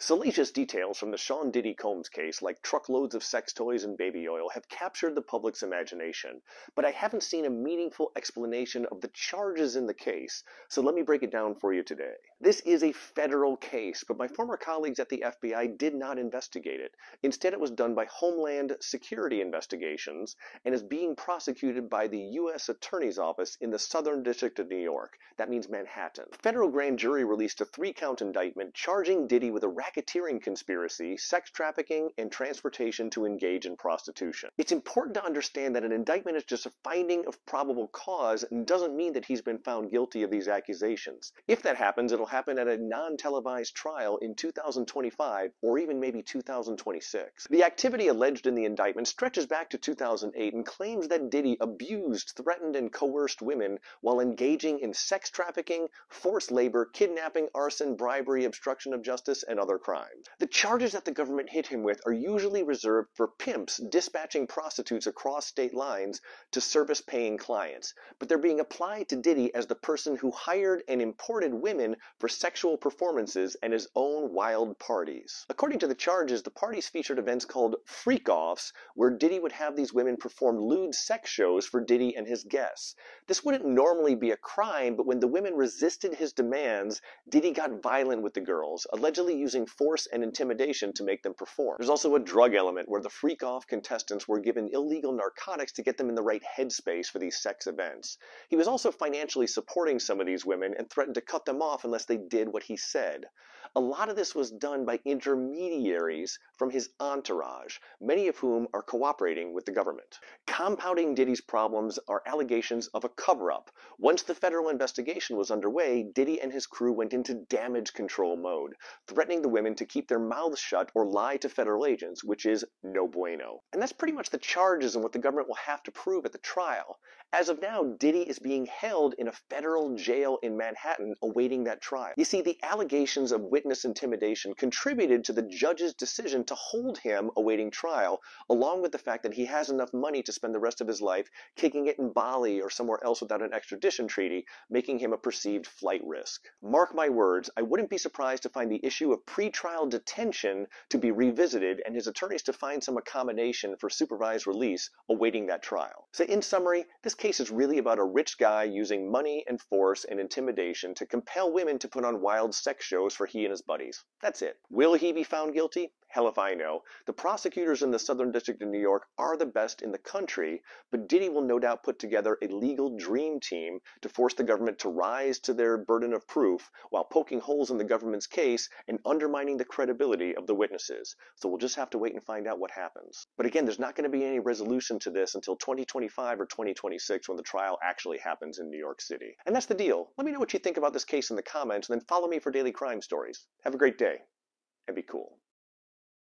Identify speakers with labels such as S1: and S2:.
S1: Salacious details from the Sean Diddy Combs case, like truckloads of sex toys and baby oil, have captured the public's imagination, but I haven't seen a meaningful explanation of the charges in the case, so let me break it down for you today. This is a federal case, but my former colleagues at the FBI did not investigate it. Instead, it was done by Homeland Security Investigations and is being prosecuted by the U.S. Attorney's Office in the Southern District of New York. That means Manhattan. The federal grand jury released a 3-count indictment charging Diddy with a racketeering conspiracy, sex trafficking, and transportation to engage in prostitution. It's important to understand that an indictment is just a finding of probable cause and doesn't mean that he's been found guilty of these accusations. If that happens, it'll happen at a non-televised trial in 2025 or even maybe 2026. The activity alleged in the indictment stretches back to 2008 and claims that Diddy abused, threatened, and coerced women while engaging in sex trafficking, forced labor, kidnapping, arson, bribery, obstruction of justice, and other crimes. The charges that the government hit him with are usually reserved for pimps dispatching prostitutes across state lines to service paying clients, but they're being applied to Diddy as the person who hired and imported women for sexual performances and his own wild parties. According to the charges, the parties featured events called freak-offs, where Diddy would have these women perform lewd sex shows for Diddy and his guests. This wouldn't normally be a crime, but when the women resisted his demands, Diddy got violent with the girls, allegedly using force and intimidation to make them perform. There's also a drug element where the freak-off contestants were given illegal narcotics to get them in the right headspace for these sex events. He was also financially supporting some of these women and threatened to cut them off unless they did what he said. A lot of this was done by intermediaries from his entourage, many of whom are cooperating with the government. Compounding Diddy's problems are allegations of a cover-up. Once the federal investigation was underway, Diddy and his crew went into damage control mode, threatening the women to keep their mouths shut or lie to federal agents, which is no bueno. And that's pretty much the charges and what the government will have to prove at the trial. As of now, Diddy is being held in a federal jail in Manhattan awaiting that trial. You see, the allegations of witness intimidation contributed to the judge's decision to hold him awaiting trial, along with the fact that he has enough money to spend the rest of his life kicking it in Bali or somewhere else without an extradition treaty, making him a perceived flight risk. Mark my words, I wouldn't be surprised to find the issue of pretrial detention to be revisited and his attorneys to find some accommodation for supervised release awaiting that trial. So in summary, this case is really about a rich guy using money and force and intimidation to compel women to put on wild sex shows for he and his buddies. That's it. Will he be found guilty? Hell if I know. The prosecutors in the Southern District of New York are the best in the country, but Diddy will no doubt put together a legal dream team to force the government to rise to their burden of proof while poking holes in the government's case and undermining the credibility of the witnesses. So we'll just have to wait and find out what happens. But again, there's not going to be any resolution to this until 2025 or 2026 when the trial actually happens in New York City. And that's the deal. Let me know what you think about this case in the comments and then follow me for daily crime stories. Have a great day and be cool.